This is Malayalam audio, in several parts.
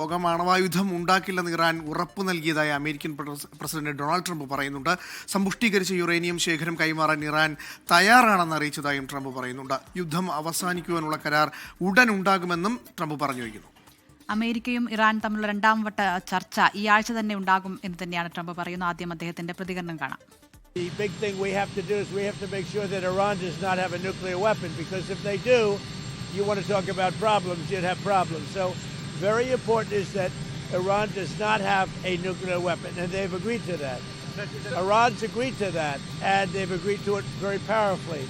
ലോകം ആണവായുധം ഉണ്ടാക്കില്ലെന്ന് ഇറാൻ ഉറപ്പു നൽകിയതായി അമേരിക്കൻ പ്രസിഡന്റ് ഡൊണാൾഡ് ട്രംപ് പറയുന്നുണ്ട്. സമ്പുഷ്ടീകരിച്ച യുറേനിയം ശേഖരം കൈമാറാൻ ഇറാൻ തയ്യാറാണെന്ന് അറിയിച്ചതായും ട്രംപ് പറയുന്നുണ്ട്. യുദ്ധം അവസാനിക്കുവാനുള്ള കരാർ ഉടൻ ഉണ്ടാകുമെന്നും ട്രംപ് പറഞ്ഞു വയ്ക്കുന്നു. അമേരിക്കയും ഇറാൻ തമ്മിലുള്ള രണ്ടാം വട്ട ചർച്ച ഈ ആഴ്ച തന്നെ ഉണ്ടാകും എന്ന് തന്നെയാണ് ട്രംപ് പറയുന്നത്. ആദ്യം അദ്ദേഹത്തിന്റെ പ്രതികരണം കാണാം. The big thing we have to do is we have to make sure that Iran does not have a nuclear weapon, because if they do, you want to talk about problems, you'd have problems. So very important is that Iran does not have a nuclear weapon, and they've agreed to that. Iran's agreed to that, and they've agreed to it very powerfully.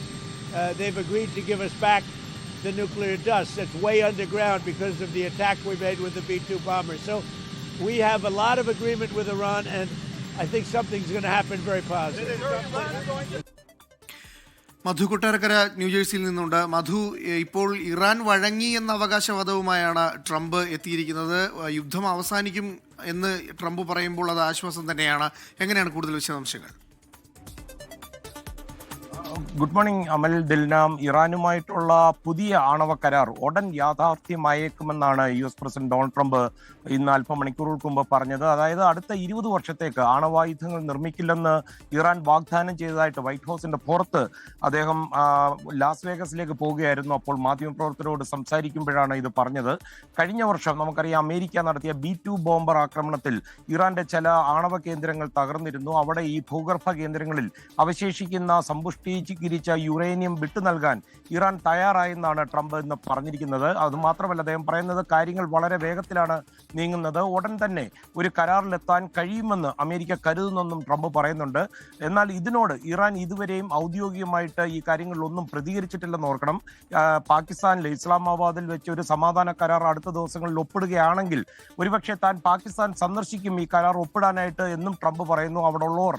They've agreed to give us back the nuclear dust that's way underground because of the attack we made with the B-2 bomber. So we have a lot of agreement with Iran, and I think something's going to happen very positive. മധു കൊട്ടാരക്കര ന്യൂജേഴ്സിയിൽ നിന്നുണ്ട്. മധു, ഇപ്പോൾ ഇറാൻ വഴങ്ങി എന്ന അവകാശവാദവുമായാണ് ട്രംപ് എത്തിയിരിക്കുന്നത്. യുദ്ധം അവസാനിക്കും എന്ന് ട്രംപ് പറയുമ്പോൾ അത് ആശ്വാസം തന്നെയാണ്. എങ്ങനെയാണ് കൂടുതൽ വിശദാംശങ്ങൾ? ഗുഡ് മോർണിംഗ് അമൽ, ദിൽനാം. ഇറാനുമായിട്ടുള്ള പുതിയ ആണവ കരാർ ഉടൻ യാഥാർത്ഥ്യമായേക്കുമെന്നാണ് US പ്രസിഡന്റ് ഡൊണാൾഡ് ട്രംപ് ഇന്ന് അല്പമണിക്കൂറുകൾക്ക് മുമ്പ് പറഞ്ഞത്. അതായത് അടുത്ത 20 വർഷത്തേക്ക് ആണവായുധങ്ങൾ നിർമ്മിക്കില്ലെന്ന് ഇറാൻ വാഗ്ദാനം ചെയ്തതായിട്ട് വൈറ്റ് ഹൗസിന്റെ പുറത്ത് അദ്ദേഹം ലാസ് വേഗസിലേക്ക് പോവുകയായിരുന്നു. അപ്പോൾ മാധ്യമപ്രവർത്തകരോട് സംസാരിക്കുമ്പോഴാണ് ഇത് പറഞ്ഞത്. കഴിഞ്ഞ വർഷം നമുക്കറിയാം അമേരിക്ക നടത്തിയ B-2 ബോംബർ ആക്രമണത്തിൽ ഇറാന്റെ ചില ആണവ കേന്ദ്രങ്ങൾ തകർന്നിരുന്നു. അവിടെ ഈ ഭൂഗർഭ കേന്ദ്രങ്ങളിൽ അവശേഷിക്കുന്ന സമ്പുഷ്ടീകരിച്ച യുറേനിയം വിട്ടു നൽകാൻ ഇറാൻ തയ്യാറായെന്നാണ് ട്രംപ് ഇന്ന് പറഞ്ഞിരിക്കുന്നത്. അതുമാത്രമല്ല, അദ്ദേഹം പറയുന്നത് കാര്യങ്ങൾ വളരെ വേഗത്തിലാണ് നീങ്ങുന്നത്, ഉടൻ തന്നെ ഒരു കരാറിലെത്താൻ കഴിയുമെന്ന് അമേരിക്ക കരുതുന്നെന്നും ട്രംപ് പറയുന്നുണ്ട്. എന്നാൽ ഇതിനോട് ഇറാൻ ഇതുവരെയും ഔദ്യോഗികമായിട്ട് ഈ കാര്യങ്ങളിലൊന്നും പ്രതികരിച്ചിട്ടില്ലെന്ന് ഓർക്കണം. പാകിസ്ഥാനിലെ ഇസ്ലാമാബാദിൽ വെച്ച് ഒരു സമാധാന കരാർ അടുത്ത ദിവസങ്ങളിൽ ഒപ്പിടുകയാണെങ്കിൽ ഒരുപക്ഷെ താൻ പാകിസ്ഥാൻ സന്ദർശിക്കും ഈ കരാർ ഒപ്പിടാനായിട്ട് എന്നും ട്രംപ് പറയുന്നു. അവിടെ ഉള്ളവർ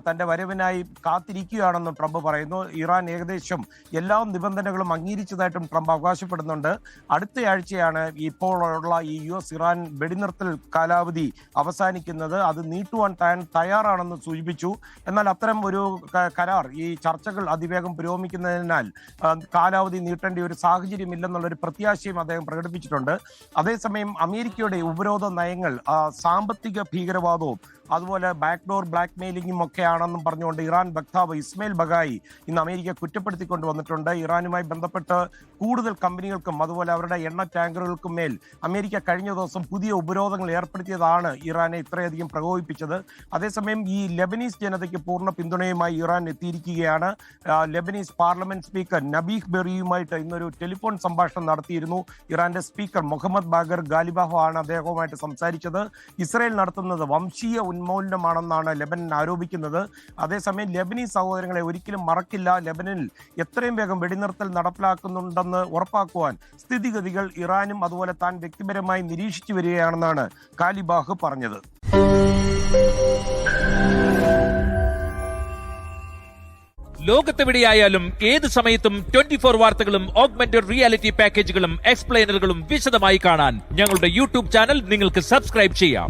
തന്റെ വരവിനായി കാത്തിരിക്കുകയാണെന്നും ട്രംപ് പറയുന്നു. ഇറാൻ ഏകദേശം എല്ലാ നിബന്ധനകളും അംഗീകരിച്ചതായിട്ടും ട്രംപ് അവകാശപ്പെടുന്നുണ്ട്. അടുത്തയാഴ്ചയാണ് ഇപ്പോഴുള്ള ഈ US ഇറാൻ വെടിനിർത്തൽ കാലാവധി അവസാനിക്കുന്നത്. അത് നീട്ടുവാൻ താൻ തയ്യാറാണെന്ന് സൂചിപ്പിച്ചു. എന്നാൽ അത്തരം ഒരു കരാർ, ഈ ചർച്ചകൾ അതിവേഗം പുരോഗമിക്കുന്നതിനാൽ കാലാവധി നീട്ടേണ്ട ഒരു സാഹചര്യം ഇല്ലെന്നുള്ളൊരു പ്രത്യാശയും അദ്ദേഹം പ്രകടിപ്പിച്ചിട്ടുണ്ട്. അതേസമയം അമേരിക്കയുടെ ഉപരോധ നയങ്ങൾ സാമ്പത്തിക ഭീകരവാദവും അതുപോലെ ബാക്ക്ഡോർ ബ്ലാക്ക് മെയിലിംഗും ഒക്കെയാണെന്നും പറഞ്ഞുകൊണ്ട് ഇറാൻ വക്താവ് ഇസ്മയിൽ ബഗായി ഇന്ന് അമേരിക്ക കുറ്റപ്പെടുത്തിക്കൊണ്ട് വന്നിട്ടുണ്ട്. ഇറാനുമായി ബന്ധപ്പെട്ട് കൂടുതൽ കമ്പനികൾക്കും അതുപോലെ അവരുടെ എണ്ണ ടാങ്കറുകൾക്കും മേൽ അമേരിക്ക കഴിഞ്ഞ ദിവസം പുതിയ ഉപരോധങ്ങൾ ഏർപ്പെടുത്തിയതാണ് ഇറാനെ ഇത്രയധികം പ്രകോപിപ്പിച്ചത്. അതേസമയം ഈ ലെബനീസ് ജനതയ്ക്ക് പൂർണ്ണ പിന്തുണയുമായി ഇറാൻ എത്തിയിരിക്കുകയാണ്. ലെബനീസ് പാർലമെന്റ് സ്പീക്കർ നബീഹ് ബെറിയുമായിട്ട് ഇന്നൊരു ടെലിഫോൺ സംഭാഷണം നടത്തിയിരുന്നു. ഇറാന്റെ സ്പീക്കർ മുഹമ്മദ് ബാഗർ ഗാലിബാഹു ആണ് അദ്ദേഹവുമായിട്ട് സംസാരിച്ചത്. ഇസ്രയേൽ നടത്തുന്നത് വംശീയ ഉന്മൂലനമാണെന്നാണ് ലെബനൻ ആരോപിക്കുന്നത്. അതേസമയം ലെബനീസ് സഹോദരങ്ങളെ ഒരിക്കലും മറക്കില്ല. ലെബനനിൽ എത്രയും വേഗം വെടിനിർത്തൽ നടപ്പിലാക്കുന്നുണ്ടെന്ന് ഉറപ്പാക്കുവാൻ സ്ഥിതിഗതികൾ ഇറാനും അതുപോലെ താൻ വ്യക്തിപരമായി നിരീക്ഷിച്ചു വരികയാണെന്നാണ് ഗാലിബാഹ് പറഞ്ഞത്. ലോകത്തെവിടെയായാലും ഏത് സമയത്തും 24 വാർത്തകളും ഓഗ്മെന്റഡ് റിയാലിറ്റി പാക്കേജുകളും എക്സ്പ്ലെയിനറുകളും വിശദമായി കാണാൻ ഞങ്ങളുടെ YouTube ചാനൽ നിങ്ങൾക്ക് സബ്സ്ക്രൈബ് ചെയ്യാം.